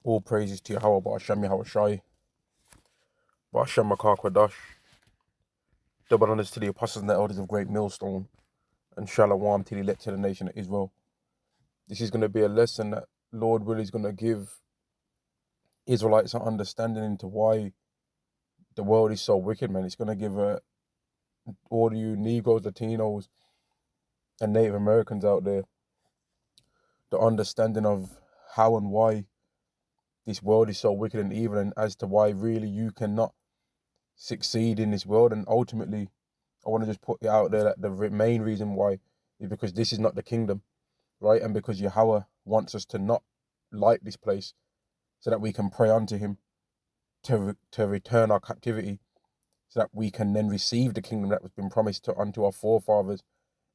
All praises to Yahweh, Ba'ashem Yahweh Shai, Ba'ashem Makar Kwadash. Double honors to the apostles and the elders of Great Millstone, and Shalom to the elect to the nation of Israel. This is going to be a lesson that Lord will is going to give Israelites an understanding into why the world is so wicked, man. It's going to give all you Negroes, Latinos, and Native Americans out there the understanding of how and why this world is so wicked and evil, and as to why really you cannot succeed in this world. And ultimately, I want to just put it out there that the main reason why is because this is not the kingdom, right? And because Yahweh wants us to not like this place so that we can pray unto him to return our captivity, so that we can then receive the kingdom that has been promised unto our forefathers,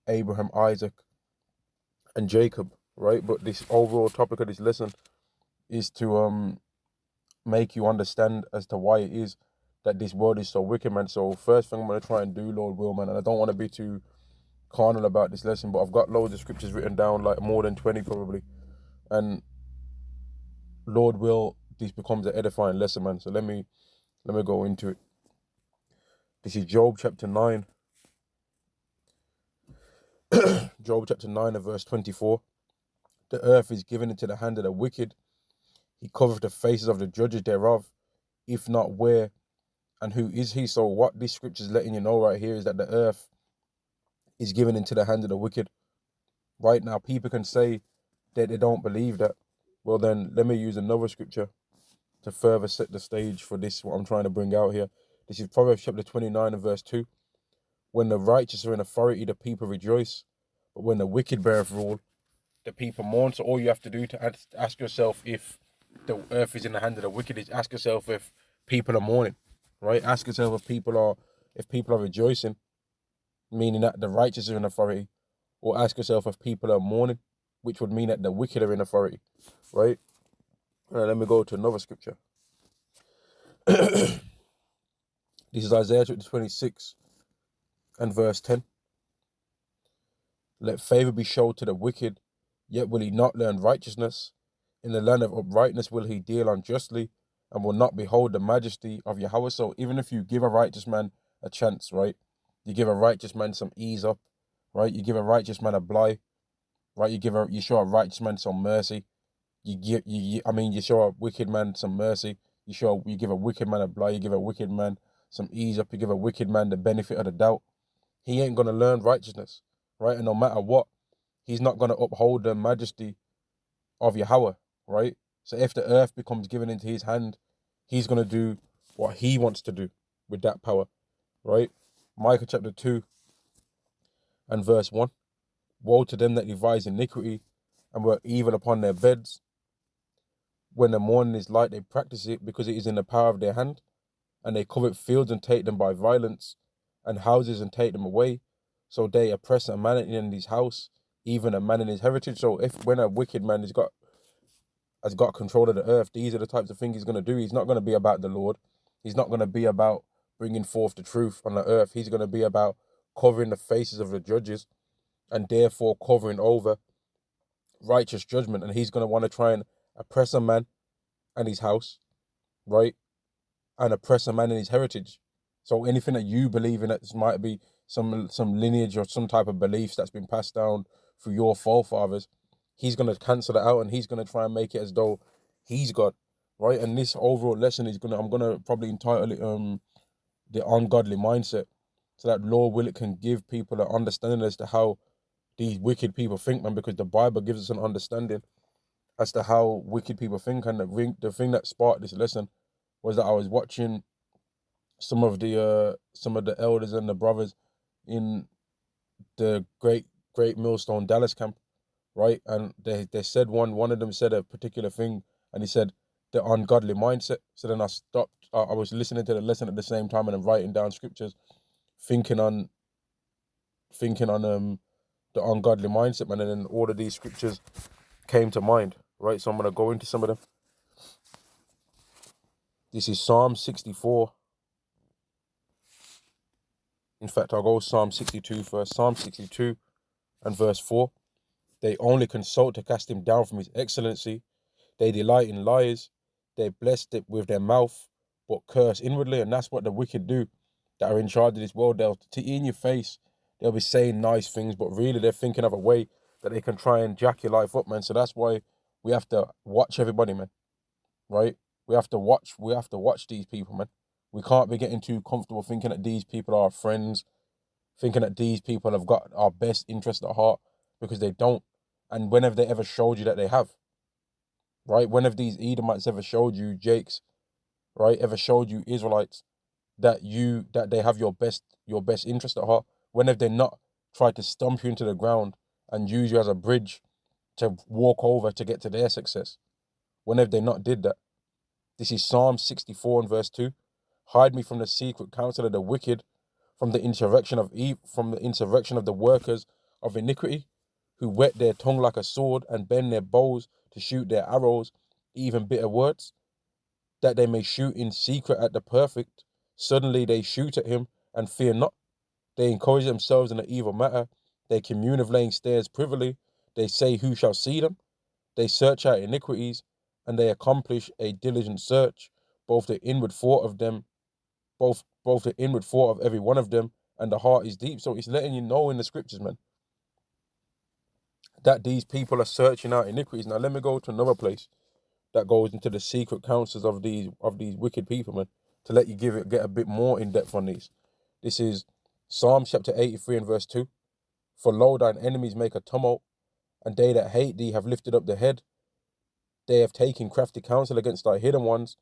Abraham, Isaac, and Jacob, right? But this overall topic of this lesson is to make you understand as to why it is that this world is so wicked, man. So first thing I'm going to try and do, Lord will, man, and I don't want to be too carnal about this lesson, but I've got loads of scriptures written down, like more than 20 probably, and Lord will, this becomes an edifying lesson, man. So let me go into it. This is Job chapter 9. Job chapter 9 and verse 24. The earth is given into the hand of the wicked. He covereth the faces of the judges thereof. If not, where and who is he? So what this scripture is letting you know right here is that the earth is given into the hand of the wicked. Right now, people can say that they don't believe that. Well, then let me use another scripture to further set the stage for this, what I'm trying to bring out here. This is Proverbs chapter 29 and verse 2. When the righteous are in authority, the people rejoice. But when the wicked beareth rule, the people mourn. So all you have to do to ask yourself if the earth is in the hand of the wicked is ask yourself if people are mourning, right? Ask yourself if people are rejoicing, meaning that the righteous are in authority, or ask yourself if people are mourning, which would mean that the wicked are in authority, right? Let me go to another scripture. This is Isaiah chapter 26 and verse 10. Let favor be showed to the wicked, yet will he not learn righteousness. In the land of uprightness will he deal unjustly, and will not behold the majesty of Yahweh. So even if you give a righteous man a chance, right? You give a righteous man some ease up, right? You give a righteous man a bly, right? You show a righteous man some mercy. You show a wicked man some mercy. You give a wicked man a bly. You give a wicked man some ease up. You give a wicked man the benefit of the doubt. He ain't gonna learn righteousness, right? And no matter what, he's not gonna uphold the majesty of Yahweh, right? So if the earth becomes given into his hand, he's gonna do what he wants to do with that power, right? Micah chapter 2 and verse 1. Woe to them that devise iniquity and work evil upon their beds. When the morning is light, they practice it, because it is in the power of their hand. And they covet fields and take them by violence, and houses and take them away. So they oppress a man in his house, even a man in his heritage. So when a wicked man has got control of the earth, these are the types of things he's going to do. He's not going to be about the Lord. He's not going to be about bringing forth the truth on the earth. He's going to be about covering the faces of the judges, and therefore covering over righteous judgment. And he's going to want to try and oppress a man and his house, right? And oppress a man in his heritage. So anything that you believe in, that might be some lineage or some type of beliefs that's been passed down through your forefathers, he's going to cancel that out, and he's going to try and make it as though he's God, right? And this overall lesson I'm going to probably entitle it the Ungodly Mindset, so that Lord will, it can give people an understanding as to how these wicked people think, man, because the Bible gives us an understanding as to how wicked people think. And the thing that sparked this lesson was that I was watching some of the elders and the brothers in the great Millstone Dallas camp, right? And they said one of them said a particular thing, and he said the ungodly mindset. So then I stopped. I was listening to the lesson at the same time, and I'm writing down scriptures, thinking on the ungodly mindset, man. And then all of these scriptures came to mind, right? So I'm gonna go into some of them. This is Psalm 64. In fact, I'll go Psalm 62 first. Psalm 62 and verse 4. They only consult to cast him down from his excellency. They delight in lies. they blessed it with their mouth, but curse inwardly. And that's what the wicked do that are in charge of this world. They'll in your face, they'll be saying nice things, but really they're thinking of a way that they can try and jack your life up, man. So that's why we have to watch everybody, man. Right? We have to watch these people, man. We can't be getting too comfortable thinking that these people are our friends, thinking that these people have got our best interest at heart, because they don't. And when have they ever showed you that they have? Right? When have these Edomites ever showed you, Jakes, right, ever showed you, Israelites, that they have your best interest at heart? When have they not tried to stump you into the ground and use you as a bridge to walk over to get to their success? When have they not did that? This is Psalm 64 and verse 2. Hide me from the secret counsel of the wicked, from the insurrection of the workers of iniquity, who whet their tongue like a sword and bend their bows to shoot their arrows, even bitter words, that they may shoot in secret at the perfect. Suddenly they shoot at him and fear not. They encourage themselves in an evil matter. They commune of laying snares privily. They say, who shall see them? They search out iniquities, and they accomplish a diligent search, both the inward thought of them, both the inward thought of every one of them, and the heart is deep. So it's letting you know in the scriptures, man, that these people are searching out iniquities. Now let me go to another place that goes into the secret counsels of these wicked people, man, to let you get a bit more in depth on these. This is Psalm chapter 83 and verse 2. For lo, thine enemies make a tumult, and they that hate thee have lifted up their head. They have taken crafty counsel against thy hidden ones.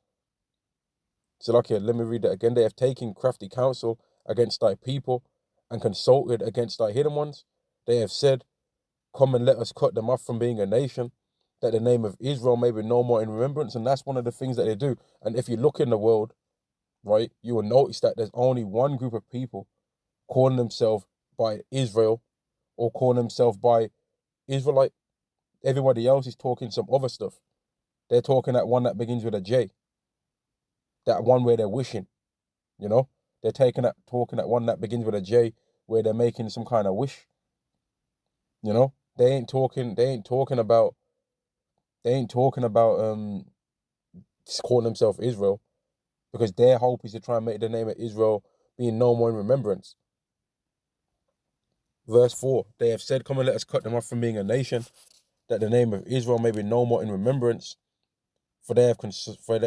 So like here, let me read that again. They have taken crafty counsel against thy people, and consulted against thy hidden ones. They have said, come and let us cut them off from being a nation, that the name of Israel may be no more in remembrance. And that's one of the things that they do. And if you look in the world, right, you will notice that there's only one group of people calling themselves by Israel, or calling themselves by Israelite. Everybody else is talking some other stuff. They're talking that one that begins with a J, that one where they're wishing, you know? They're talking that one that begins with a J, where they're making some kind of wish, you know? They ain't talking about calling themselves Israel, because their hope is to try and make the name of Israel being no more in remembrance. Verse 4, they have said, come and let us cut them off from being a nation, that the name of Israel may be no more in remembrance. For they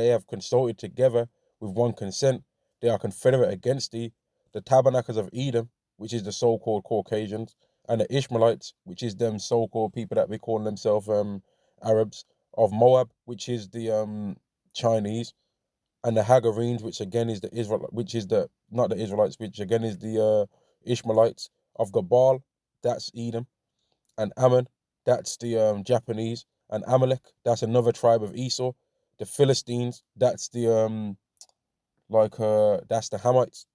have consulted together with one consent. They are confederate against thee, the tabernacles of Edom, which is the so-called Caucasians, and the Ishmaelites, which is them so-called people that we call themselves Arabs, of Moab, which is the Chinese, and the Hagarenes, which again is the not the Israelites, which again is the Ishmaelites, of Gabal, that's Edom, and Ammon, that's the Japanese, and Amalek, that's another tribe of Esau. The Philistines, that's the that's the Hamites,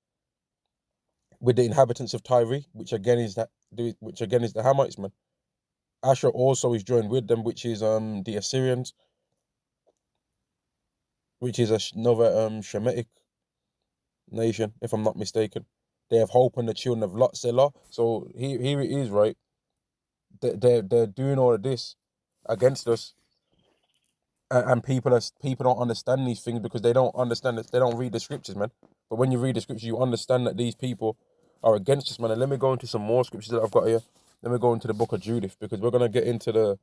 with the inhabitants of Tyre, which again is the Hamites, man. Asher also is joined with them, which is the Assyrians, which is another Shemitic nation, if I'm not mistaken. They have hope in the children of Lot, Selah. So here it is, right? They're doing all of this against us, and people don't understand these things because they don't understand it. They don't read the scriptures, man. But when you read the scriptures, you understand that these people are against us, man. And let me go into some more scriptures that I've got here. Let me go into the book of Judith, because we're gonna get into the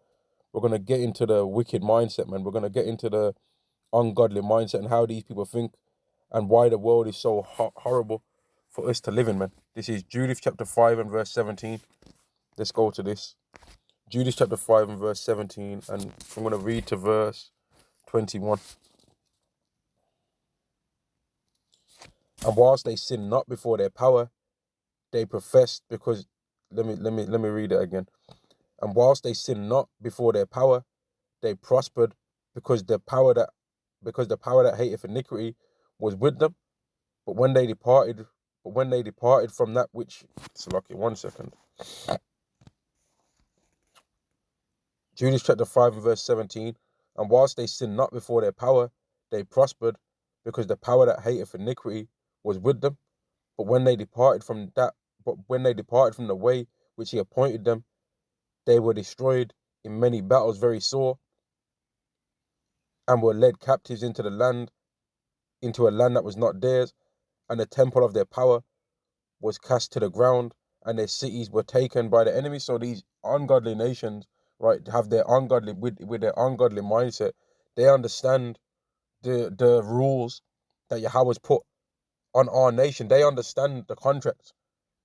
wicked mindset, man. We're gonna get into the ungodly mindset and how these people think, and why the world is so horrible for us to live in, man. This is Judith chapter 5 and verse 17. Let's go to this. Judith chapter 5 and verse 17, and I'm going to read to verse 21. And whilst they sin not before their power, they professed because let me read it again. And whilst they sin not before their power, they prospered, because the power that hateth iniquity was with them. But when they departed from that which, so lucky, 1 second. Judith chapter 5 and verse 17. And whilst they sinned not before their power, they prospered, because the power that hateth iniquity was with them. But when they departed from the way which he appointed them, they were destroyed in many battles very sore. and were led captives into a land that was not theirs, and the temple of their power was cast to the ground, and their cities were taken by the enemy. So these ungodly nations, right, have their ungodly with their ungodly mindset. They understand the rules that Yahweh's put on our nation. They understand the contract.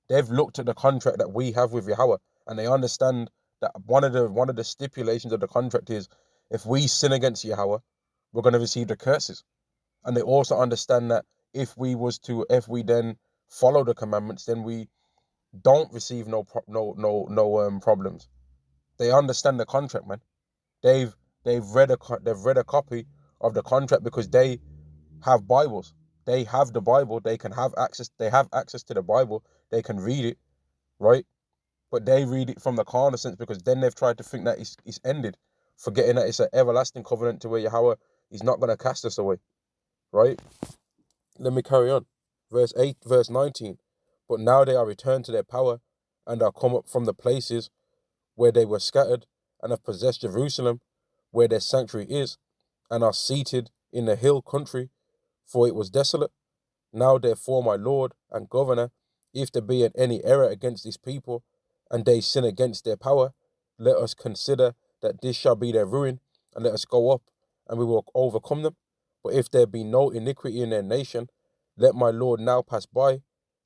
They've looked at the contract that we have with Yahweh, and they understand that one of the stipulations of the contract is if we sin against Yahweh, we're going to receive the curses. And they also understand that if we then follow the commandments, then we don't receive no problems. They understand the contract, man. They've they've read a copy of the contract because they have Bibles. They have the Bible. They can have access. They have access to the Bible. They can read it, right? But they read it from the carnal sense because then they've tried to think that it's ended, forgetting that it's an everlasting covenant to where Yahweh is not going to cast us away, right? Let me carry on. Verse 19. But now they are returned to their power and are come up from the places where they were scattered and have possessed Jerusalem, where their sanctuary is, and are seated in the hill country, for it was desolate. Now therefore, my Lord and Governor, if there be any error against this people, and they sin against their power, let us consider that this shall be their ruin, and let us go up, and we will overcome them. But if there be no iniquity in their nation, let my Lord now pass by,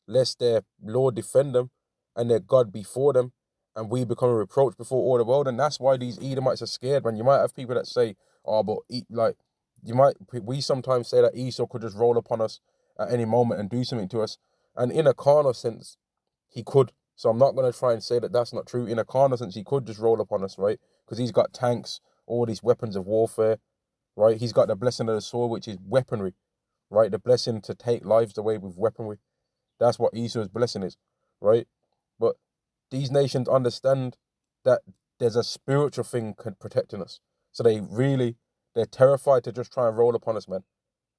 lest their Lord defend them, and their God before them, and we become a reproach before all the world. And that's why these Edomites are scared, man. You might have people that say, oh, but we sometimes say that Esau could just roll upon us at any moment and do something to us. And in a carnal sense, he could. So I'm not going to try and say that that's not true. In a carnal sense, he could just roll upon us, right? Because he's got tanks, all these weapons of warfare, right? He's got the blessing of the sword, which is weaponry, right? The blessing to take lives away with weaponry. That's what Esau's blessing is, right? But these nations understand that there's a spiritual thing protecting us. So they're terrified to just try and roll upon us, man,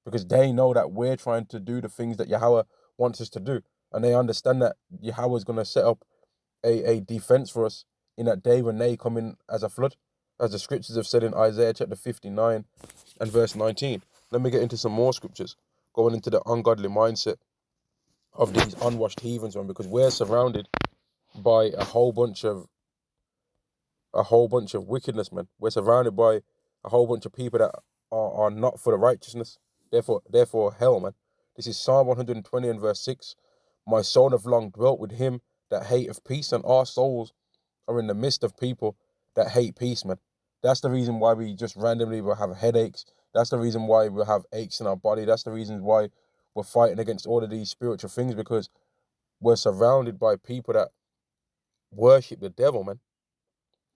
because they know that we're trying to do the things that Yahweh wants us to do. And they understand that Yahweh's going to set up a defense for us in that day when they come in as a flood, as the scriptures have said in Isaiah chapter 59 and verse 19. Let me get into some more scriptures, going into the ungodly mindset of these unwashed heathens, man, because we're surrounded by a whole bunch of wickedness, man. We're surrounded by a whole bunch of people that are not for the righteousness. Therefore, hell, man. This is Psalm 120 and verse 6. My soul have long dwelt with him that hateth peace, and our souls are in the midst of people that hate peace, man. That's the reason why we just randomly will have headaches. That's the reason why we'll have aches in our body. That's the reason why we're fighting against all of these spiritual things, because we're surrounded by people that worship the devil, man.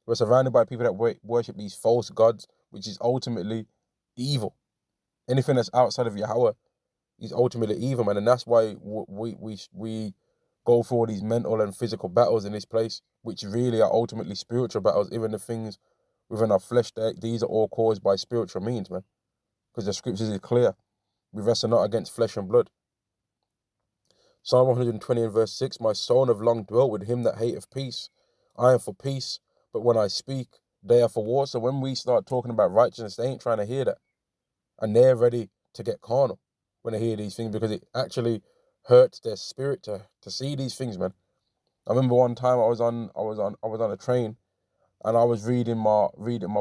We're surrounded by people that worship these false gods, which is ultimately evil. Anything that's outside of Yahweh is ultimately evil, man. And that's why we go through all these mental and physical battles in this place, which really are ultimately spiritual battles. Even the things within our flesh, these are all caused by spiritual means, man. Because the scriptures is clear. We wrestle not against flesh and blood. Psalm 120 and verse 6, my soul have long dwelt with him that hateth peace. I am for peace, but when I speak, they are for war. So when we start talking about righteousness, they ain't trying to hear that. And they're ready to get carnal when they hear these things, because it actually hurts their spirit to see these things, man. I remember one time I was on a train, and I was reading my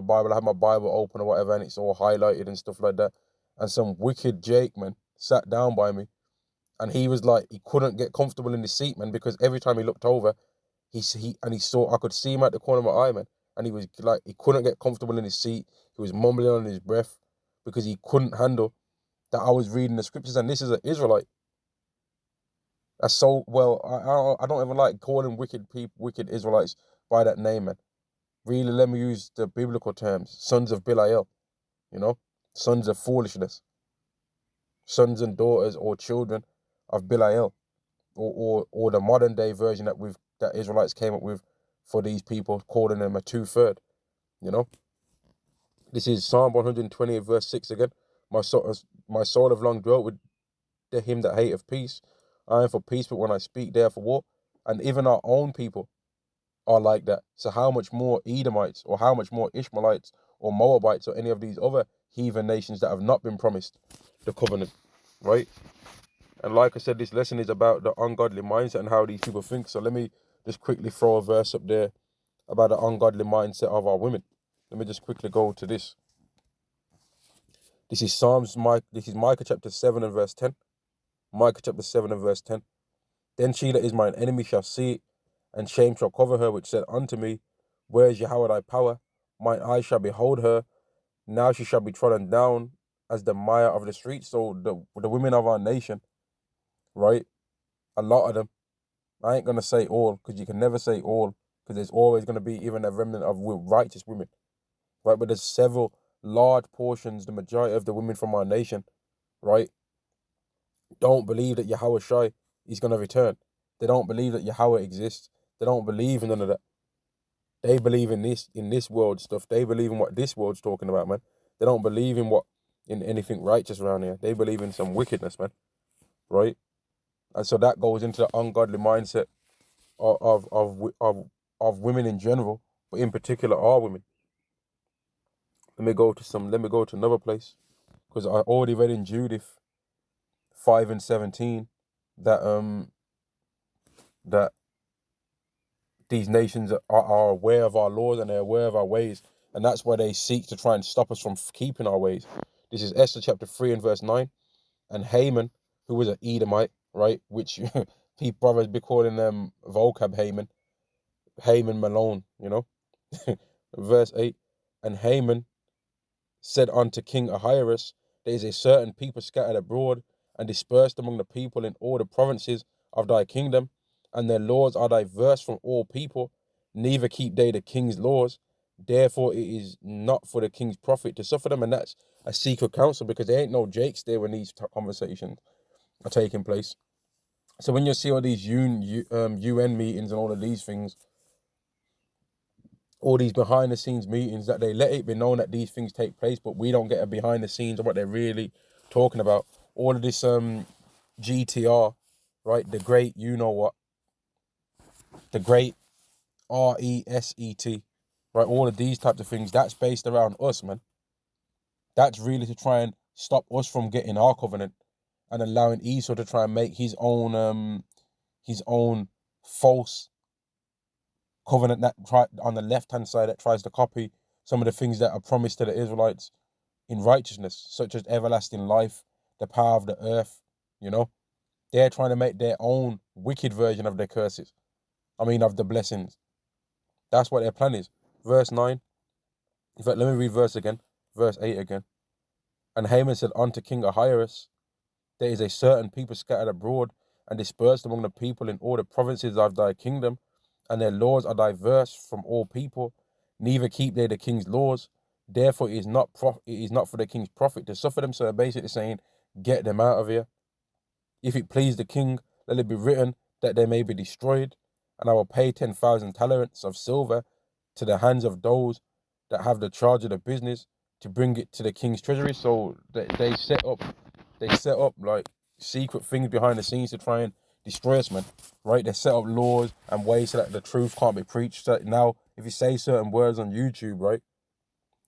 Bible. I had my Bible open or whatever, and it's all highlighted and stuff like that. And some wicked Jake, man, sat down by me. And he was like, he couldn't get comfortable in his seat, man, because every time he looked over, he saw, I could see him at the corner of my eye, man. And he was like, he couldn't get comfortable in his seat. He was mumbling on his breath because he couldn't handle that I was reading the scriptures. And this is an Israelite. That's so, well, I don't even like calling wicked Israelites by that name, man. Really, let me use the biblical terms. Sons of Belial, you know? Sons of foolishness. Sons and daughters or children of Belial. Or the modern day version that Israelites came up with for these people, calling them a two-third, you know? This is Psalm 120 verse 6 again. My soul have long dwelt with him that hateth peace. I am for peace, but when I speak, they are for war. And even our own people are like that. So how much more Edomites, or how much more Ishmaelites or Moabites or any of these other heathen nations that have not been promised the covenant, right? And like I said, this lesson is about the ungodly mindset and how these people think. So let me just quickly throw a verse up there about the ungodly mindset of our women. Let me just quickly go to this. This is Micah chapter 7 and verse 10. Micah chapter 7 and verse 10. Then she that is mine enemy shall see it, and shame shall cover her, which said unto me, where is Yahweh thy power? Mine eyes shall behold her. Now she shall be trodden down as the mire of the streets. So the women of our nation, right? A lot of them. I ain't going to say all, because you can never say all, because there's always going to be even a remnant of righteous women, right? But there's several large portions, the majority of the women from our nation, right, don't believe that Yahweh Shai is going to return. They don't believe that Yahweh exists. They don't believe in none of that. They believe in this world stuff. They believe in what this world's talking about, man. They don't believe in anything righteous around here. They believe in some wickedness, man, right? And so that goes into the ungodly mindset of women in general, but in particular our women. Let me go to another place, because I already read in Judith 5 and 17 that that these nations are aware of our laws and they're aware of our ways, and that's why they seek to try and stop us from keeping our ways. This is Esther chapter 3 and verse 9. And Haman, who was an Edomite, right, which people brothers be calling them vocab Haman Malone, you know. Verse 8. And Haman said unto King Ahasuerus, there is a certain people scattered abroad and dispersed among the people in all the provinces of thy kingdom, and their laws are diverse from all people, neither keep they the king's laws. Therefore it is not for the king's profit to suffer them. And that's a secret council, because there ain't no Jakes there when these conversations are taking place. So when you see all these UN meetings and all of these things, all these behind the scenes meetings, that they let it be known that these things take place, but we don't get a behind the scenes of what they're really talking about. All of this GTR, right? The great, you know what? The great RESET, right? All of these types of things, that's based around us, man. That's really to try and stop us from getting our covenant and allowing Esau to try and make his own false covenant that on the left-hand side that tries to copy some of the things that are promised to the Israelites in righteousness, such as everlasting life, the power of the earth, you know. They're trying to make their own wicked version of their curses. Of the blessings. That's what their plan is. Verse 9. In fact, let me read verse 8 again. And Haman said unto King Ahasuerus, there is a certain people scattered abroad and dispersed among the people in all the provinces of thy kingdom, and their laws are diverse from all people, neither keep they the king's laws. Therefore it is not for the king's profit to suffer them. So they're basically saying, get them out of here. If it please the king, let it be written that they may be destroyed, and I will pay 10,000 talents of silver to the hands of those that have the charge of the business to bring it to the king's treasury. So they set up like secret things behind the scenes to try and destroy us, man. Right? They set up laws and ways so that the truth can't be preached. So now, if you say certain words on YouTube, right?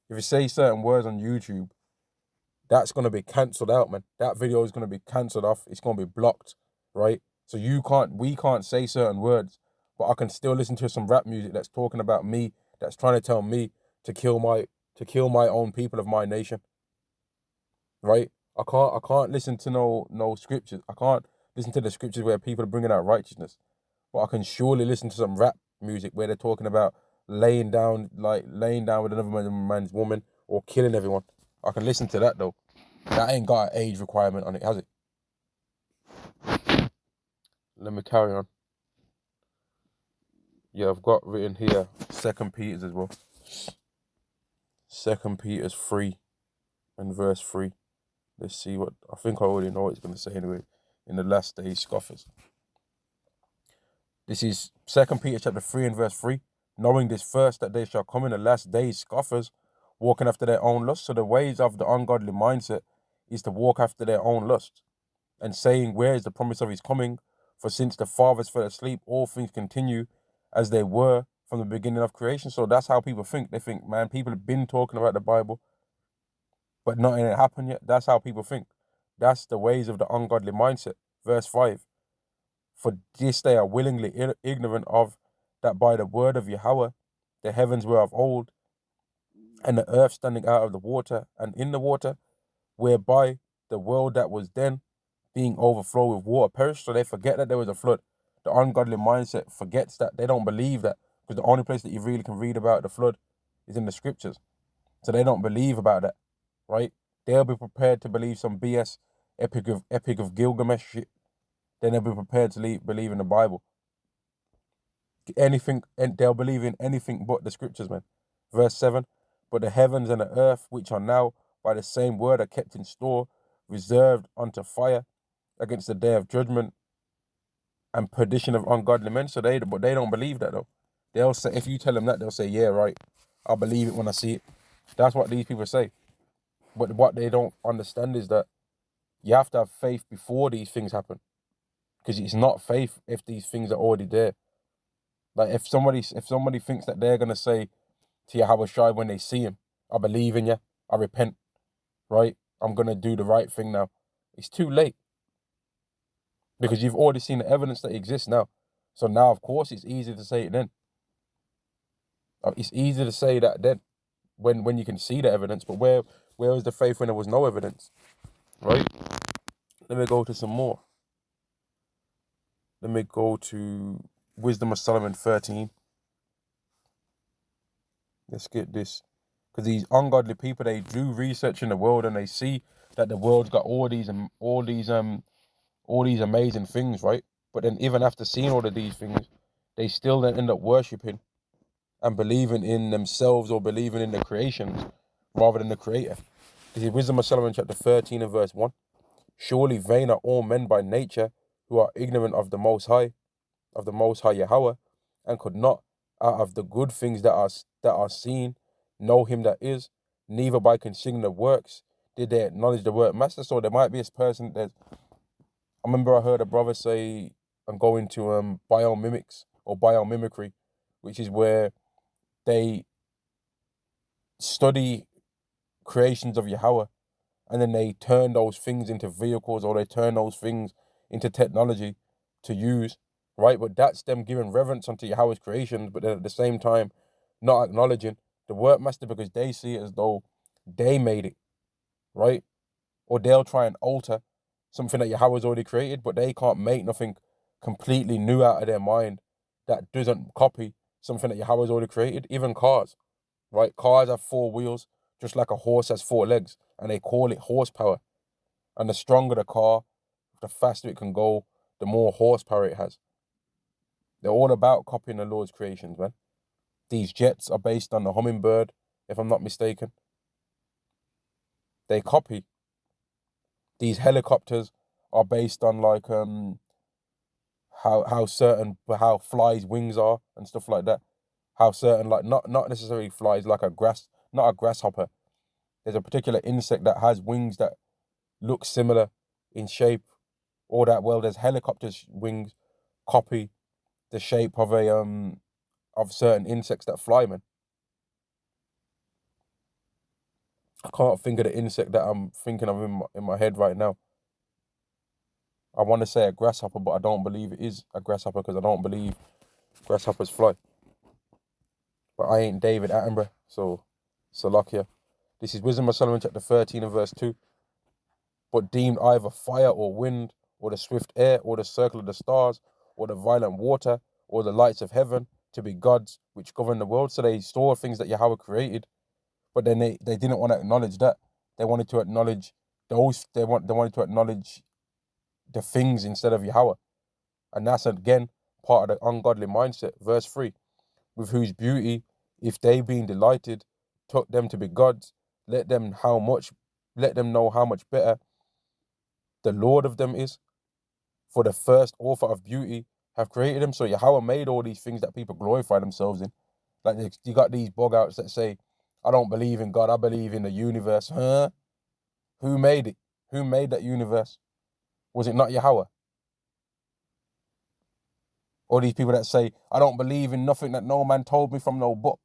If you say certain words on YouTube, that's going to be cancelled out, man. That video is going to be cancelled off. It's going to be blocked, right? So we can't say certain words, but I can still listen to some rap music that's talking about me, that's trying to tell me to kill my own people of my nation, right? I can't listen to no scriptures. I can't listen to the scriptures where people are bringing out righteousness, but I can surely listen to some rap music where they're talking about laying down with another man's woman or killing everyone. I can listen to that though. That ain't got an age requirement on it, has it? Let me carry on. Yeah, I've got written here 2 Peter's as well. 2 Peter's 3 and verse 3. Let's see what, I think I already know what it's going to say anyway. In the last days, scoffers. This is 2 Peter chapter 3 and verse 3. Knowing this first, that they shall come in the last days, scoffers, walking after their own lust. So the ways of the ungodly mindset is to walk after their own lust, and saying, where is the promise of his coming? For since the fathers fell asleep, all things continue as they were from the beginning of creation. So that's how people think. They think, man, people have been talking about the Bible, but nothing had happened yet. That's how people think. That's the ways of the ungodly mindset. Verse 5. For this they are willingly ignorant of, that by the word of Yahweh the heavens were of old, and the earth standing out of the water and in the water, whereby the world that was then being overflowed with water perished. So they forget that there was a flood. The ungodly mindset forgets that. They don't believe that, because the only place that you really can read about the flood is in the scriptures. So they don't believe about that, right? They'll be prepared to believe some BS Epic of Gilgamesh shit. Then they'll be prepared to believe in the Bible. Anything, and they'll believe in anything but the scriptures, man. Verse 7. But the heavens and the earth, which are now by the same word, are kept in store, reserved unto fire, against the day of judgment and perdition of ungodly men. But they don't believe that though. They'll say, if you tell them that, they'll say, yeah, right, I'll believe it when I see it. That's what these people say. But what they don't understand is that you have to have faith before these things happen, because it's not faith if these things are already there. Like if somebody thinks that they're gonna say to Yahweh Shai when they see him, I believe in you, I repent, right? I'm gonna do the right thing now. It's too late, because you've already seen the evidence that exists now. So now, of course, it's easy to say it then. It's easy to say that then, when you can see the evidence. But where was the faith when there was no evidence, right? Let me go to some more. Let me go to Wisdom of Solomon 13. Let's get this. Because these ungodly people, they do research in the world and they see that the world's got all these amazing things, right? But then even after seeing all of these things, they still then end up worshipping and believing in themselves or believing in the creations rather than the creator. This is Wisdom of Solomon chapter 13 and verse 1. Surely vain are all men by nature, who are ignorant of the Most High Yahweh, and could not, out of the good things that are seen, know him that is, neither by considering the works did they acknowledge the word master. So there might be this person that, I remember I heard a brother say, I'm going to biomimics or biomimicry, which is where they study creations of Yahweh, and then they turn those things into vehicles, or they turn those things into technology to use, right? But that's them giving reverence unto Yahweh's creations, but then at the same time not acknowledging the workmaster, because they see it as though they made it, right? Or they'll try and alter something that Yahweh's already created, but they can't make nothing completely new out of their mind that doesn't copy something that Yahweh's already created. Even cars, right? Cars have 4 wheels, just like a horse has 4 legs, and they call it horsepower. And the stronger the car, the faster it can go, the more horsepower it has. They're all about copying the Lord's creations, man. These jets are based on the hummingbird, if I'm not mistaken. They copy. These helicopters are based on like how flies' wings are and stuff like that. How certain, like, not necessarily flies, like not a grasshopper. There's a particular insect that has wings that look similar in shape. All that, well, there's helicopters' wings copy the shape of of certain insects that fly, man. I can't think of the insect that I'm thinking of in my head right now. I want to say a grasshopper, but I don't believe it is a grasshopper, because I don't believe grasshoppers fly. But I ain't David Attenborough, so Salakia. This is Wisdom of Solomon chapter 13 and verse 2. But deemed either fire or wind, or the swift air, or the circle of the stars, or the violent water, or the lights of heaven, to be gods which govern the world. So they saw things that Yahweh created, but then they didn't want to acknowledge that. They wanted to acknowledge they wanted to acknowledge the things instead of Yahweh. And that's again part of the ungodly mindset. Verse 3. With whose beauty, if they being delighted, took them to be gods, let them know how much better the Lord of them is. For the first author of beauty have created them. So Yahweh made all these things that people glorify themselves in. Like, you got these bug outs that say, I don't believe in God, I believe in the universe. Huh? Who made it? Who made that universe? Was it not Yahweh? Or these people that say, I don't believe in nothing that no man told me from no book.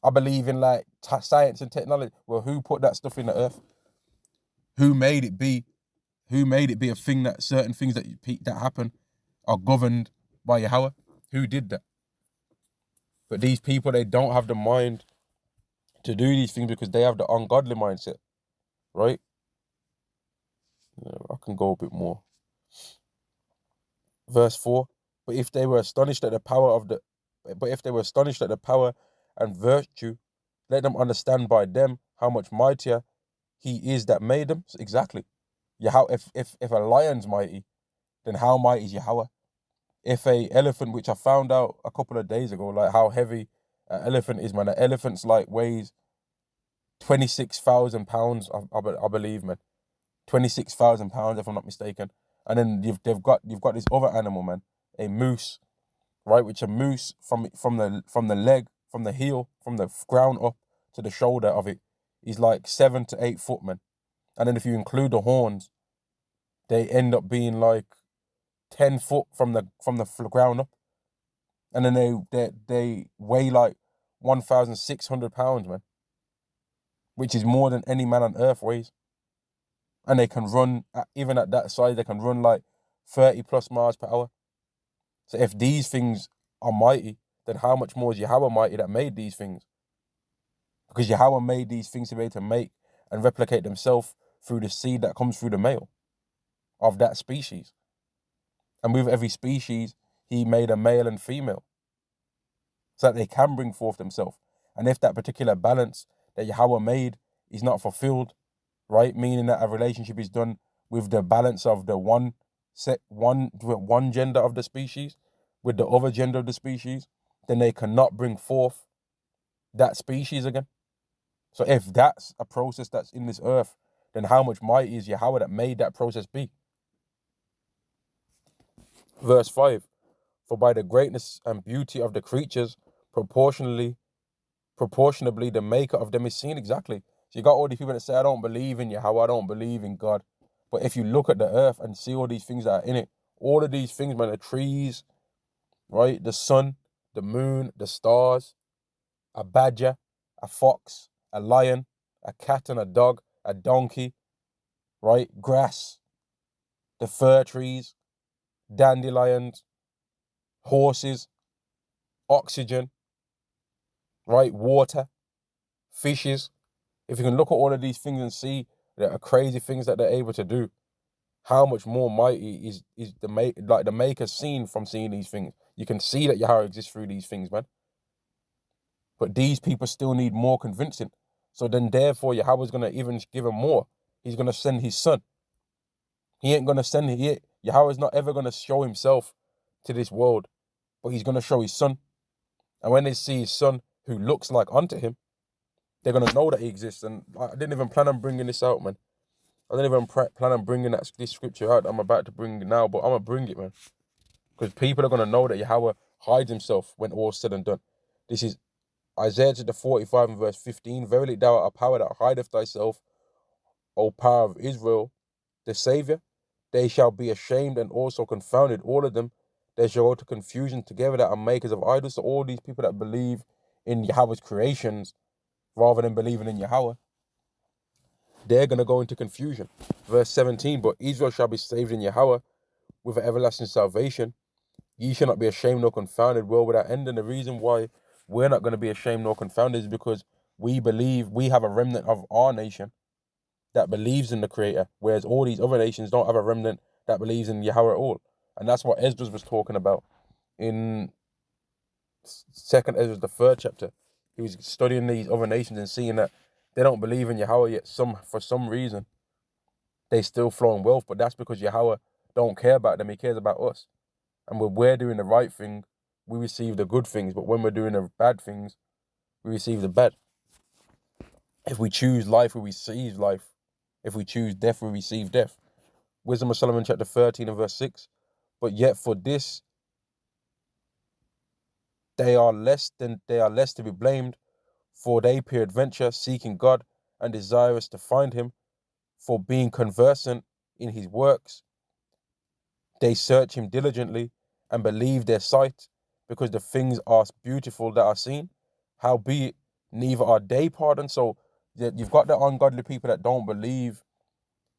I believe in, like, science and technology. Well, who put that stuff in the earth? Who made it be? Who made it be a thing that certain things that happen are governed by Yahweh? Who did that? But these people, they don't have the mind to do these things because they have the ungodly mindset, right? I can go a bit more. Verse 4. But if they were astonished at the power and virtue, let them understand by them how much mightier he is that made them. Exactly. If a lion's mighty, then how mighty is Yahweh? If a elephant, which I found out a couple of days ago, like how heavy an elephant is, man. An elephant's like weighs 26,000 pounds, I believe, man. 26,000 pounds, if I'm not mistaken. And then you've got this other animal, man, a moose, right? Which a moose from the leg, from the heel, from the ground up to the shoulder of it, is like 7 to 8 foot, man. And then if you include the horns, they end up being like 10 foot from the ground up. And then they weigh like 1,600 pounds, man, which is more than any man on earth weighs. And they can run, even at that size, they can run like 30 plus miles per hour. So if these things are mighty, then how much more is Yahweh mighty that made these things? Because Yahweh made these things to be able to make and replicate themselves through the seed that comes through the male of that species. And with every species, he made a male and female so that they can bring forth themselves. And if that particular balance that Yahweh made is not fulfilled, right, meaning that a relationship is done with the balance of the one gender of the species with the other gender of the species, then they cannot bring forth that species again. So if that's a process that's in this earth, then how much mighty is Yahweh that made that process be? Verse 5. For by the greatness and beauty of the creatures, proportionably the maker of them is seen. Exactly. So you got all these people that say, I don't believe in Yahweh, I don't believe in God. But if you look at the earth and see all these things that are in it, all of these things, man, the trees, right, the sun, the moon, the stars, a badger, a fox, a lion, a cat and a dog, a donkey, right, grass, the fir trees, dandelions, horses, oxygen, right, water, fishes. If you can look at all of these things and see the crazy things that they're able to do, how much more mighty is the maker seen from seeing these things? You can see that Yahweh exists through these things, man. But these people still need more convincing. So then therefore Yahweh's gonna even give him more. He's gonna send his son. He ain't gonna send it. Yahweh's not ever gonna show himself to this world, but he's gonna show his son. And when they see his son who looks like unto him, they're gonna know that he exists. And I didn't even plan on bringing this out, man. I didn't even plan on bringing this scripture out. I'm about to bring it now, but I'm gonna bring it, man, because people are gonna know that Yahweh hides himself when all's said and done. This is Isaiah chapter 45 and verse 15. Verily thou art a power that hideth thyself, O power of Israel, the Savior. They shall be ashamed and also confounded, all of them. They shall go to confusion together that are makers of idols. So all these people that believe in Yahweh's creations rather than believing in Yahweh, they're going to go into confusion. Verse 17, but Israel shall be saved in Yahweh with an everlasting salvation. Ye shall not be ashamed nor confounded, world without end. And the reason why we're not going to be ashamed nor confounded is because we believe we have a remnant of our nation that believes in the Creator, whereas all these other nations don't have a remnant that believes in Yahweh at all. And that's what Esdras was talking about in 2nd Esdras, the 3rd chapter. He was studying these other nations and seeing that they don't believe in Yahweh yet. For some reason, they still flow in wealth, but that's because Yahweh don't care about them. He cares about us. And when we're doing the right thing, we receive the good things. But when we're doing the bad things, we receive the bad. If we choose life, we receive life. If we choose death, we receive death. Wisdom of Solomon chapter 13 and verse 6. But yet for this, they are less to be blamed, for they peradventure seeking God and desirous to find him, for being conversant in his works, they search him diligently and believe their sight, because the things are beautiful that are seen. Howbeit, neither are they pardoned. So you've got the ungodly people that don't believe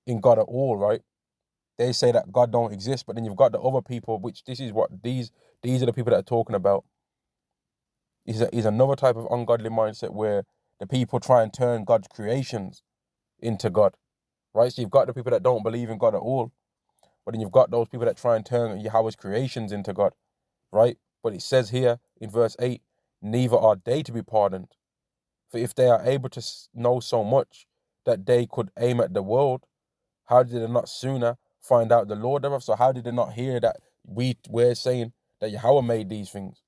in God at all, right? They say that God don't exist, but then you've got the other people, which this is what these are the people that are talking about. Is another type of ungodly mindset where the people try and turn God's creations into God, right? So you've got the people that don't believe in God at all, but then you've got those people that try and turn Yahweh's creations into God, right? But it says here in verse 8, neither are they to be pardoned. For if they are able to know so much that they could aim at the world, how did they not sooner find out the Lord thereof? So how did they not hear that we're saying that Yahweh made these things?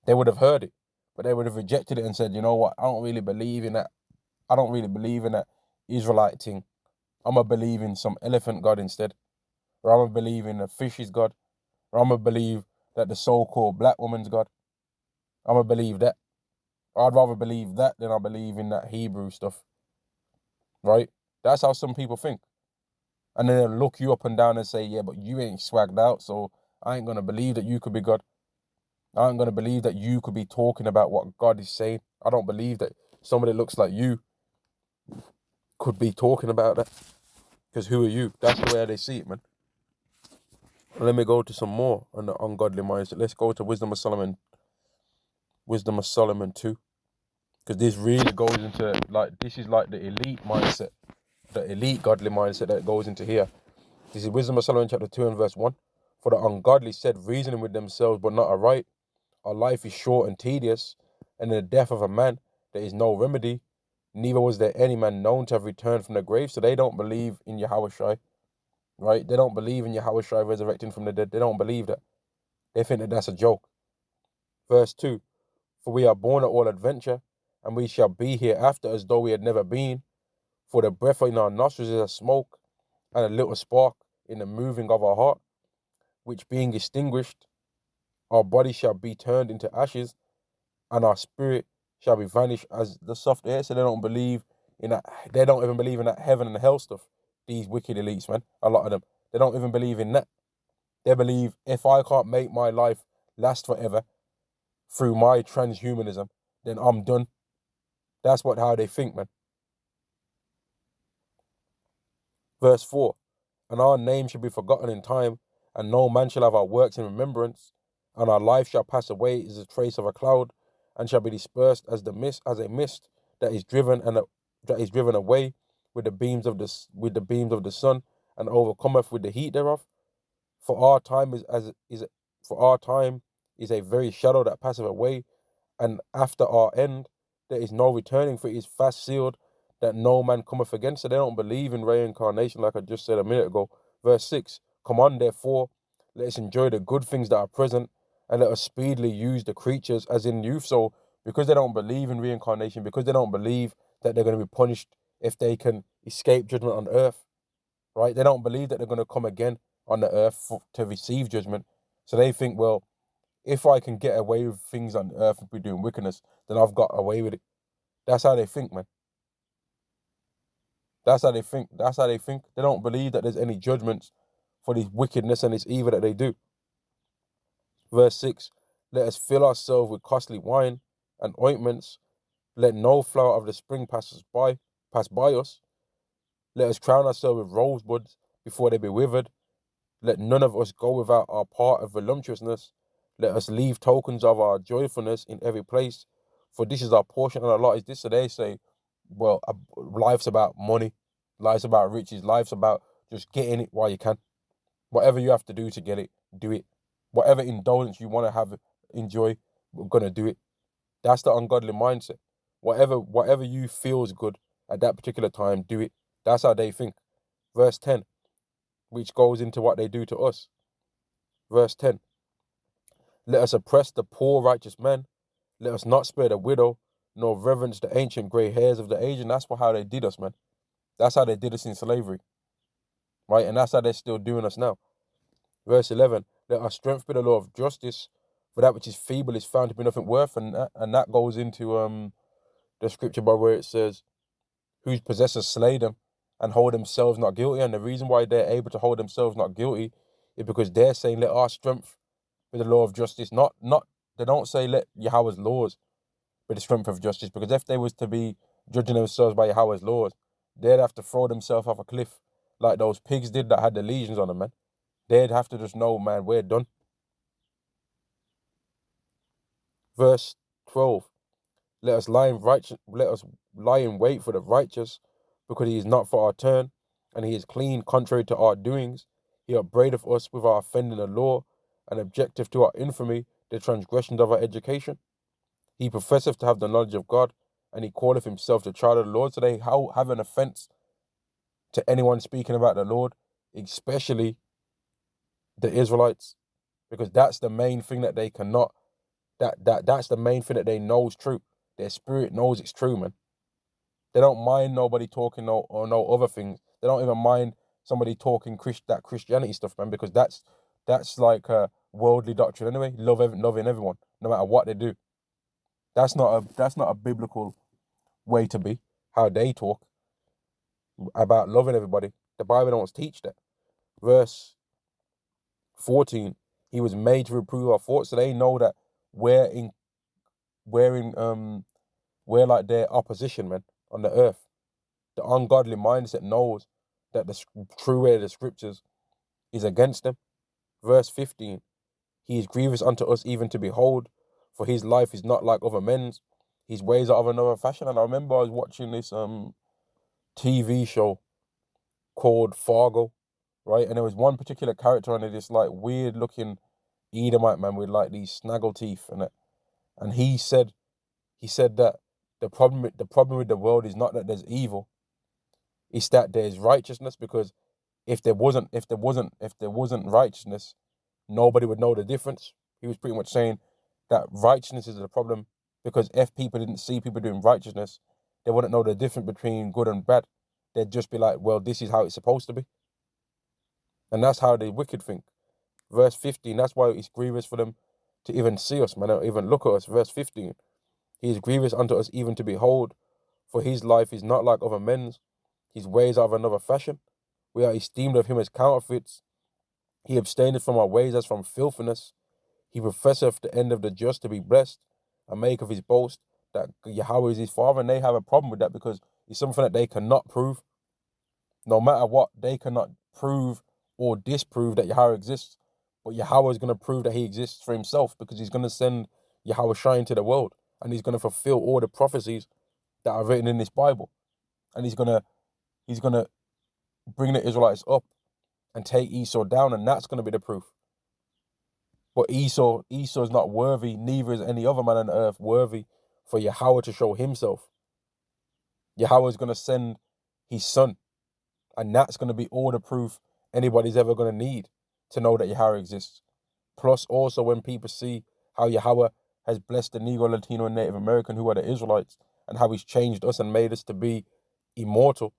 They would have heard it, but they would have rejected it and said, you know what, I don't really believe in that. I don't really believe in that Israelite thing. I'm going to believe in some elephant God instead. Or I'm going to believe in a fish's God. Or I'm going to believe that the so-called black woman's God. I'm going to believe that. I'd rather believe that than I believe in that Hebrew stuff. Right? That's how some people think. And then they'll look you up and down and say, yeah, but you ain't swagged out, so I ain't going to believe that you could be God. I ain't going to believe that you could be talking about what God is saying. I don't believe that somebody that looks like you could be talking about that. Because who are you? That's the way they see it, man. Let me go to some more on the ungodly mindset. Let's go to Wisdom of Solomon 2. Because this really goes into, like, this is like the elite mindset, the elite godly mindset that goes into here. This is Wisdom of Solomon chapter 2 and verse 1. For the ungodly said, reasoning with themselves, but not aright. Our life is short and tedious, and in the death of a man there is no remedy. Neither was there any man known to have returned from the grave. So they don't believe in Yahweh Shai, right? They don't believe in Yahweh Shai resurrecting from the dead. They don't believe that. They think that that's a joke. Verse 2. For we are born at all adventure, and we shall be hereafter as though we had never been. For the breath in our nostrils is a smoke, and a little spark in the moving of our heart, which being extinguished, our body shall be turned into ashes, and our spirit shall be vanished as the soft air. So they don't believe in that. They don't even believe in that heaven and hell stuff. These wicked elites, man. A lot of them. They don't even believe in that. They believe if I can't make my life last forever through my transhumanism, then I'm done. That's how they think, man. Verse 4. And our name shall be forgotten in time, and no man shall have our works in remembrance, and our life shall pass away as a trace of a cloud, and shall be dispersed as a mist that is driven away with the beams of the sun, and overcometh with the heat thereof. For our time is a very shadow that passeth away, and after our end there is no returning, for it is fast sealed that no man cometh again. So they don't believe in reincarnation, like I just said a minute ago. Verse 6. Come on, therefore, let us enjoy the good things that are present, and let us speedily use the creatures as in youth. So because they don't believe in reincarnation, because they don't believe that they're going to be punished if they can escape judgment on earth, right? They don't believe that they're going to come again on the earth to receive judgment. So they think, well, if I can get away with things on earth and be doing wickedness, then I've got away with it. That's how they think, man. That's how they think. That's how they think. They don't believe that there's any judgments for this wickedness and this evil that they do. Verse 6. Let us fill ourselves with costly wine and ointments. Let no flower of the spring pass by us. Let us crown ourselves with rosebuds before they be withered. Let none of us go without our part of voluptuousness. Let us leave tokens of our joyfulness in every place, for this is our portion and our lot is this. So they say, well, life's about money, life's about riches, life's about just getting it while you can. Whatever you have to do to get it, do it. Whatever indulgence you want to have, enjoy, we're going to do it. That's the ungodly mindset. Whatever you feel is good at that particular time, do it. That's how they think. Verse 10, which goes into what they do to us. Verse 10. Let us oppress the poor righteous man. Let us not spare the widow, nor reverence the ancient grey hairs of the age. And that's how they did us, man. That's how they did us in slavery, right? And that's how they're still doing us now. Verse 11. Let our strength be the law of justice, for that which is feeble is found to be nothing worth. And that goes into the scripture by where it says, whose possessors slay them and hold themselves not guilty. And the reason why they're able to hold themselves not guilty is because they're saying, let our strength be the law of justice. Not they don't say let Yahweh's laws, with the strength of justice. Because if they was to be judging themselves by Yahweh's laws, they'd have to throw themselves off a cliff like those pigs did that had the legions on them, man. They'd have to just know, man, we're done. Verse 12. Let us lie in wait for the righteous, because he is not for our turn, and he is clean contrary to our doings. He upbraideth us with our offending the law, and objective to our infamy, the transgressions of our education. He professeth to have the knowledge of God, and he calleth himself the child of the Lord. So they have an offense to anyone speaking about the Lord, especially the Israelites, because that's the main thing that they cannot, that's the main thing that they know is true. Their spirit knows it's true, man. They don't mind nobody talking no other things. They don't even mind somebody talking that Christianity stuff, man, because that's like a worldly doctrine anyway. Loving everyone, no matter what they do. That's not a biblical way to be. How they talk about loving everybody. The Bible don't teach that. Verse 14. He was made to reprove our faults, so they know that we're like their opposition, man, on the earth. The ungodly mindset knows that the true way of the scriptures is against them. Verse 15. He is grievous unto us even to behold, for his life is not like other men's. His ways are of another fashion. And I remember I was watching this TV show called Fargo, right? And there was one particular character on it, this like weird looking Edomite man with like these snaggle teeth and it. And he said that the problem with the world is not that there's evil, it's that there's righteousness. Because if there wasn't righteousness, nobody would know the difference. He was pretty much saying that righteousness is the problem, because if people didn't see people doing righteousness, they wouldn't know the difference between good and bad. They'd just be like, well, this is how it's supposed to be. And that's how the wicked think. Verse 15, that's why it's grievous for them to even see us, man, or even look at us. Verse 15, he is grievous unto us even to behold, for his life is not like other men's. His ways are of another fashion. We are esteemed of him as counterfeits. He abstaineth from our ways as from filthiness. He professeth the end of the just to be blessed, and make of his boast that Yahweh is his father. And they have a problem with that, because it's something that they cannot prove. No matter what, they cannot prove or disprove that Yahweh exists. But Yahweh is going to prove that he exists for himself, because he's going to send Yahweh shine to the world, and he's going to fulfill all the prophecies that are written in this Bible. And he's going to bring the Israelites up and take Esau down, and that's going to be the proof. But Esau is not worthy, neither is any other man on earth worthy for Yahweh to show himself. Yahweh is going to send his son, and that's going to be all the proof anybody's ever going to need to know that Yahweh exists. Plus, also, when people see how Yahweh has blessed the Negro, Latino, and Native American, who are the Israelites, and how he's changed us and made us to be immortal,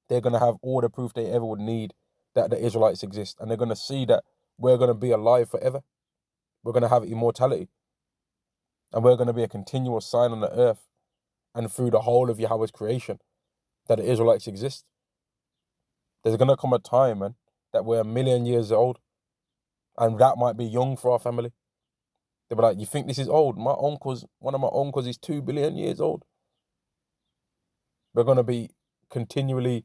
they're going to have all the proof they ever would need that the Israelites exist. And they're going to see that we're going to be alive forever. We're going to have immortality. And we're going to be a continual sign on the earth and through the whole of Yahweh's creation that the Israelites exist. There's going to come a time, man, that we're 1,000,000 years old. And that might be young for our family. They'll be like, you think this is old? One of my uncles is 2 billion years old. We're going to be continually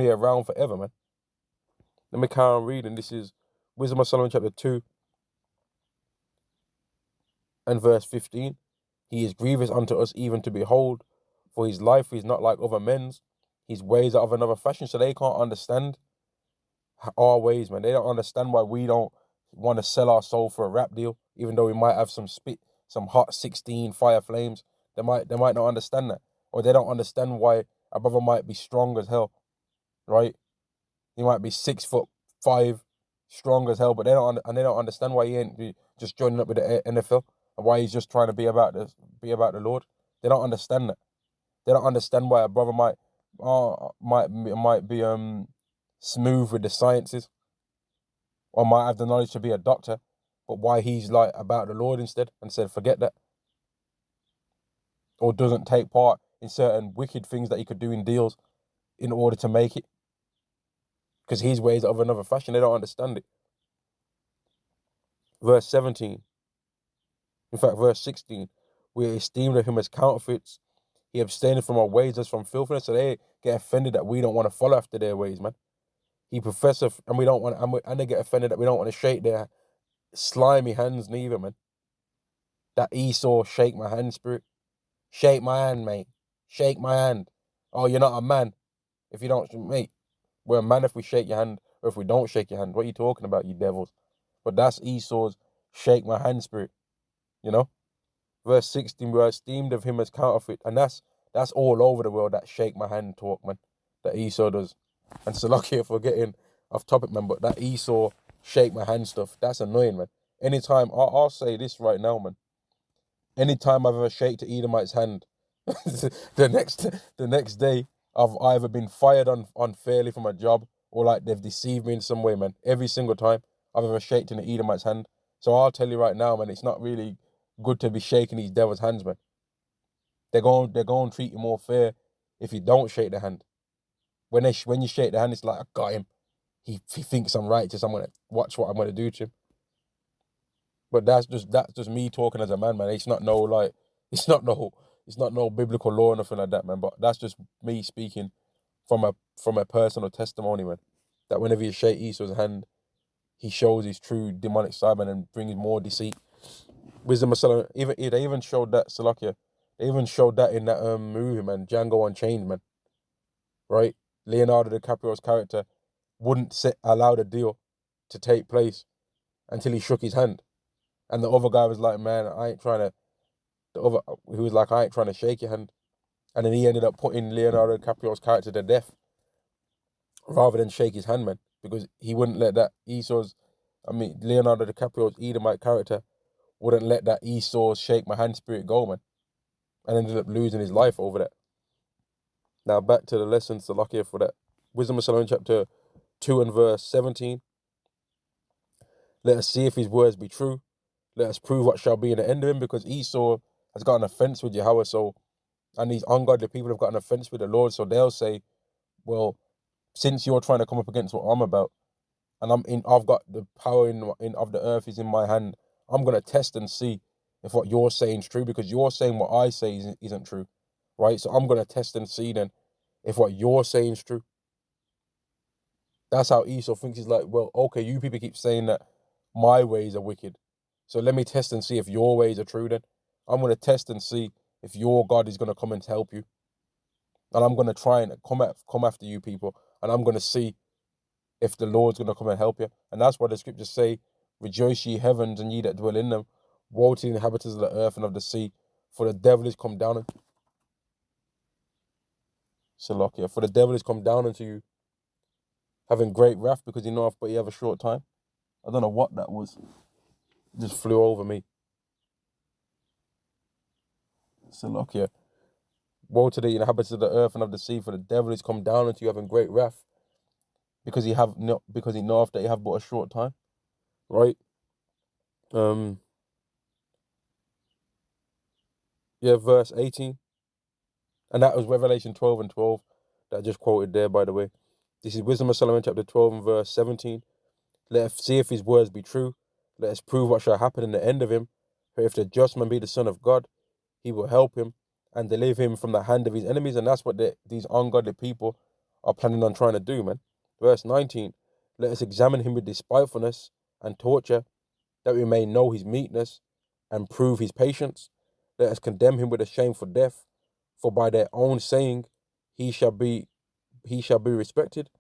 around forever, man. Let me carry on reading. This is Wisdom of Solomon chapter 2 and verse 15. He is grievous unto us even to behold, for his life is not like other men's. His ways are of another fashion. So they can't understand our ways, man. They don't understand why we don't want to sell our soul for a rap deal, even though we might have some hot 16 fire flames. They might not understand that. Or they don't understand why a brother might be strong as hell, right? He might be 6'5", strong as hell, but they don't understand why he ain't just joining up with the NFL, and why he's just trying to be about the Lord. They don't understand that. They don't understand why a brother might be smooth with the sciences, or might have the knowledge to be a doctor, but why he's like about the Lord instead, and said forget that, or doesn't take part in certain wicked things that he could do in deals in order to make it, because his ways are of another fashion. They don't understand it. Verse 17. In fact, verse 16. We esteemed of him as counterfeits. He abstained from our ways as from filthiness. So they get offended that we don't want to follow after their ways, man. He professeth, and we don't want, and they get offended that we don't want to shake their slimy hands neither, man. That Esau shake my hand spirit. Shake my hand, mate. Shake my hand. Oh, you're not a man if you don't, mate. We're a man if we shake your hand, or if we don't shake your hand. What are you talking about, you devils? But that's Esau's shake my hand spirit, you know? Verse 16, we are esteemed of him as counterfeit. And that's all over the world, that shake my hand talk, man, that Esau does. And Salakia for getting off topic, man, but that Esau shake my hand stuff, that's annoying, man. Anytime, I'll say this right now, man. Anytime I've ever shaked the Edomite's hand, the next day, I've either been fired unfairly from a job, or like they've deceived me in some way, man. Every single time I've ever shaken the Edomite's hand. So I'll tell you right now, man, it's not really good to be shaking these devils' hands, man. They're going to treat you more fair if you don't shake the hand. When you shake the hand, it's like, I got him. He thinks I'm righteous. I'm gonna watch what I'm gonna do to him. But that's just me talking as a man, man. It's not no biblical law or nothing like that, man. But that's just me speaking from a personal testimony, man. That whenever you shake Esau's hand, he shows his true demonic side, man, and brings more deceit. Wisdom of Solomon. They even showed that, Salakia. They even showed that in that movie, man, Django Unchained, man. Right? Leonardo DiCaprio's character wouldn't allow the deal to take place until he shook his hand. And the other guy was like, man, he was like, I ain't trying to shake your hand. And then he ended up putting Leonardo DiCaprio's character to death rather than shake his hand, man, because he wouldn't let that Leonardo DiCaprio's Edomite character wouldn't let that Esau shake my hand spirit go, man, and ended up losing his life over that. Now back to the lesson, Salakia, for that. Wisdom of Solomon chapter 2 and verse 17. Let us see if his words be true. Let us prove what shall be in the end of him, because Esau has got an offense with Yahweh, and these ungodly people have got an offense with the Lord, so they'll say, well, since you're trying to come up against what I'm about, and I've got the power of the earth is in my hand, I'm gonna test and see if what you're saying is true, because you're saying what I say isn't true, right? So I'm gonna test and see then if what you're saying is true. That's how Esau thinks. He's like, well, okay, you people keep saying that my ways are wicked, so let me test and see if your ways are true. Then I'm gonna test and see if your God is gonna come and help you, and I'm gonna try and come after you people, and I'm gonna see if the Lord's going to come and help you. And that's why the scriptures say, rejoice ye heavens and ye that dwell in them. Woe to the inhabitants of the earth and of the sea, for the devil is come down. Salakia, for the devil is come down unto you, having great wrath, because he knoweth but he have a short time. I don't know what that was. It just flew over me. Salakia. Woe to the inhabitants of the earth and of the sea, for the devil is come down unto you, having great wrath, because he knoweth that he have but a short time. Right? Verse 18. And that was Revelation 12 and 12 that I just quoted there, by the way. This is Wisdom of Solomon chapter 12 and verse 17. Let us see if his words be true. Let us prove what shall happen in the end of him. For if the just man be the son of God, he will help him and deliver him from the hand of his enemies. And that's what these ungodly people are planning on trying to do, man. Verse 19. Let us examine him with despitefulness and torture, that we may know his meekness and prove his patience. Let us condemn him with a shameful death, for by their own saying he shall be respected.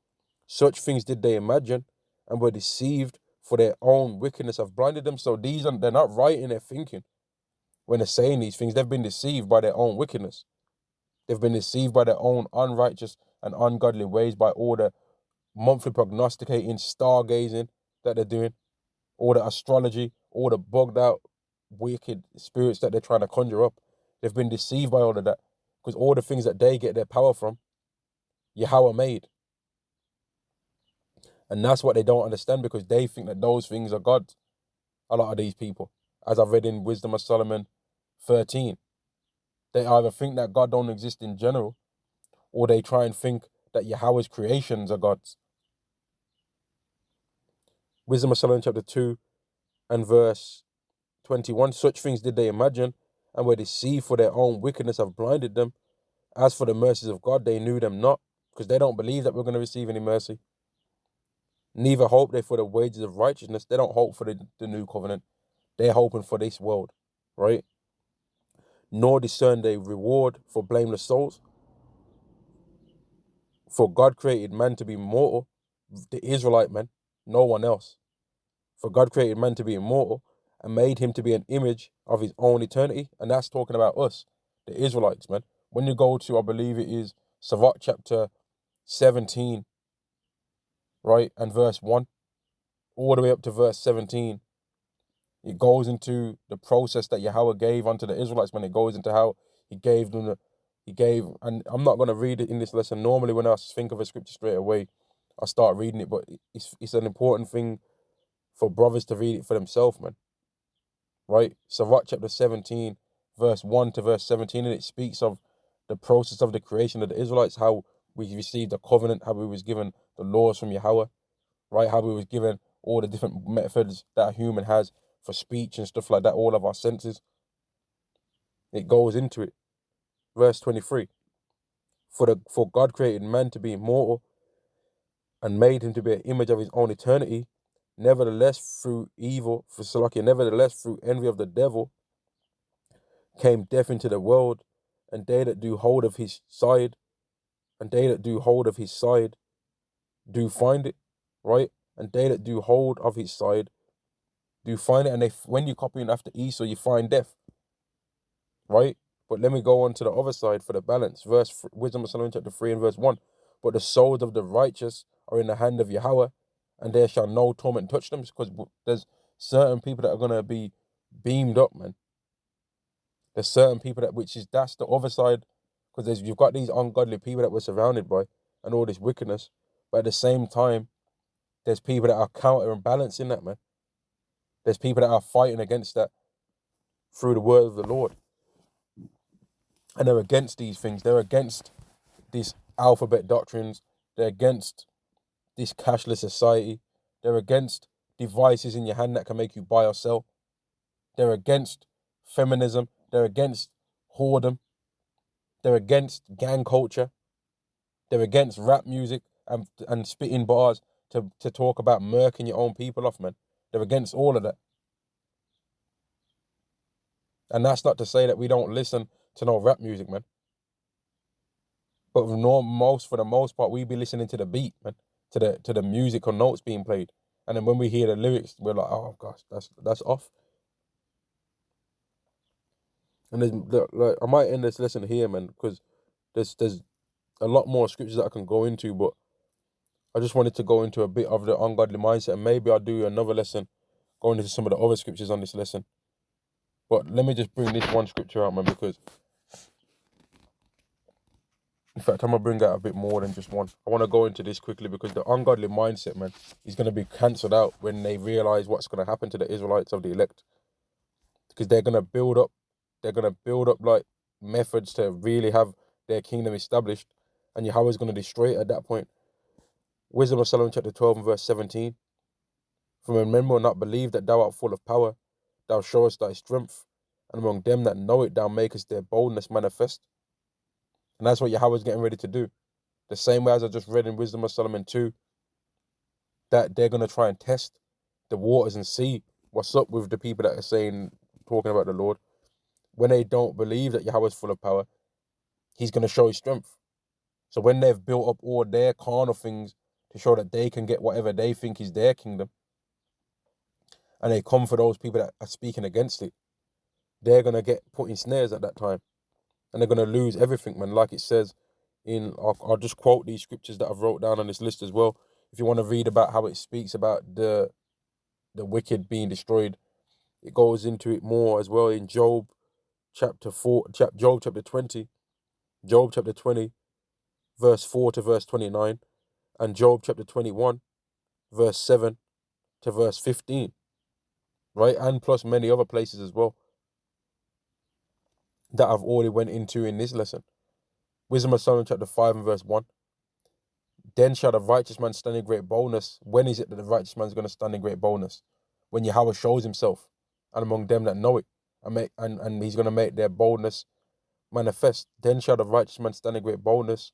Such things did they imagine, and were deceived, for their own wickedness have blinded them. So they're not right in their thinking when they're saying these things. They've been deceived by their own wickedness. They've been deceived by their own unrighteous and ungodly ways, by all the monthly prognosticating, stargazing that they're doing, all the astrology, all the bugged out, wicked spirits that they're trying to conjure up. They've been deceived by all of that, because all the things that they get their power from, Yahweh made. And that's what they don't understand, because they think that those things are God. A lot of these people, as I've read in Wisdom of Solomon 13, they either think that God don't exist in general, or they try and think that Yahweh's creations are God's. Wisdom of Solomon chapter 2 and verse 21, such things did they imagine, and were deceived, for their own wickedness have blinded them. As for the mercies of God, they knew them not, because they don't believe that we're going to receive any mercy. Neither hope they for the wages of righteousness. They don't hope for the new covenant. They're hoping for this world, right? Nor discern they reward for blameless souls. For God created man to be mortal, the Israelite man, no one else. For God created man to be immortal and made him to be an image of his own eternity. And that's talking about us, the Israelites, man. When you go to, I believe it is Sirach chapter 17, right, and verse 1, all the way up to verse 17, it goes into the process that Yahweh gave unto the Israelites, man. It goes into how he gave them and I'm not going to read it in this lesson. Normally, when I think of a scripture straight away, I start reading it, but it's an important thing for brothers to read it for themselves, man. Right? Sirach chapter 17, verse 1 to verse 17, and it speaks of the process of the creation of the Israelites, how we received the covenant, how we was given the laws from Yahweh, right? How we was given all the different methods that a human has for speech and stuff like that, all of our senses. It goes into it. Verse 23. For God created man to be immortal and made him to be an image of his own eternity. Nevertheless, through envy of the devil, came death into the world, and they that do hold of his side, do find it, right? And they that do hold of his side do find it. And when you copy after Esau, you find death, right? But let me go on to the other side for the balance. Wisdom of Solomon chapter 3 and verse 1. But the souls of the righteous are in the hand of Yahweh, and there shall no torment touch them. Because there's certain people that are going to be beamed up, man. There's certain people that's the other side. Because you've got these ungodly people that we're surrounded by and all this wickedness. But at the same time, there's people that are counterbalancing that, man. There's people that are fighting against that through the word of the Lord. And they're against these things. They're against these alphabet doctrines. They're against this cashless society. They're against devices in your hand that can make you buy or sell. They're against feminism. They're against whoredom. They're against gang culture. They're against rap music and spitting bars to talk about murking your own people off, man. They're against all of that. And that's not to say that we don't listen to no rap music, man. But for the most part, we be listening to the beat, man, to the music or notes being played. And then when we hear the lyrics, we're like, oh gosh, that's off. And I might end this lesson here, man, because there's a lot more scriptures that I can go into, but I just wanted to go into a bit of the ungodly mindset, and maybe I'll do another lesson going into some of the other scriptures on this lesson. But let me just bring this one scripture out, man, because in fact, I'm going to bring out a bit more than just one. I want to go into this quickly because the ungodly mindset, man, is going to be cancelled out when they realize what's going to happen to the Israelites of the elect. Because they're going to build up like methods to really have their kingdom established, and Yahweh's going to destroy it at that point. Wisdom of Solomon chapter 12 and verse 17. For remember and not believe that thou art full of power, thou showest thy strength, and among them that know it thou makest their boldness manifest. And that's what Yahweh's getting ready to do. The same way as I just read in Wisdom of Solomon 2, that they're going to try and test the waters and see what's up with the people that are talking about the Lord. When they don't believe that Yahweh is full of power, he's going to show his strength. So when they've built up all their carnal things to show that they can get whatever they think is their kingdom, and they come for those people that are speaking against it, they're going to get put in snares at that time. And they're going to lose everything, man. Like it says I'll just quote these scriptures that I've wrote down on this list as well. If you want to read about how it speaks about the wicked being destroyed, it goes into it more as well in Job chapter 20, verse 4 to verse 29, and Job chapter 21, verse 7 to verse 15, right? And plus many other places as well that I've already went into in this lesson. Wisdom of Solomon chapter 5 and verse 1. Then shall the righteous man stand in great boldness. When is it that the righteous man is going to stand in great boldness? When Yahweh shows himself, and among them that know it. and he's gonna make their boldness manifest. Then shall the righteous man stand in great boldness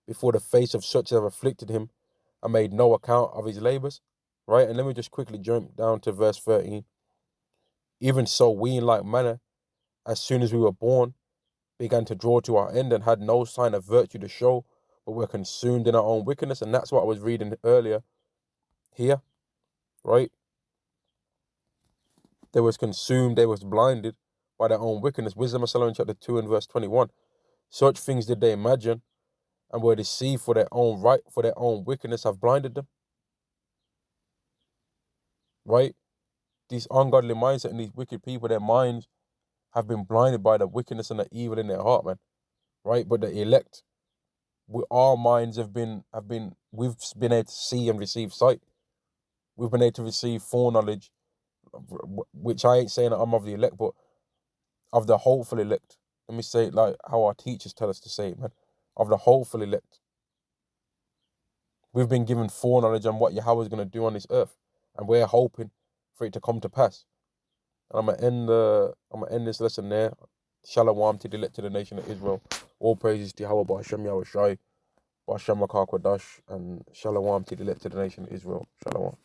before the face of such as have afflicted him and made no account of his labors. Right? And let me just quickly jump down to verse 13. Even so, we in like manner, as soon as we were born, began to draw to our end and had no sign of virtue to show, but were consumed in our own wickedness. And that's what I was reading earlier here, right? They was consumed, they was blinded by their own wickedness. Wisdom of Solomon chapter 2 and verse 21. Such things did they imagine and were deceived for their own right, for their own wickedness have blinded them. Right? These ungodly mindset and these wicked people, their minds have been blinded by the wickedness and the evil in their heart, man. Right? But the elect, our minds we've been able to see and receive sight. We've been able to receive foreknowledge, which I ain't saying that I'm of the elect, but of the hopeful elect. Let me say it like how our teachers tell us to say it, man. Of the hopeful elect. We've been given foreknowledge on what Yahweh is going to do on this earth, and we're hoping for it to come to pass. And I'm gonna end this lesson there. Shalom to the elect to the nation of Israel. All praises to Yahweh Ba'Shem Yahweh Shai, Ba'Shem Makar Kodash, and Shalom to the elect to the nation of Israel. Shalom.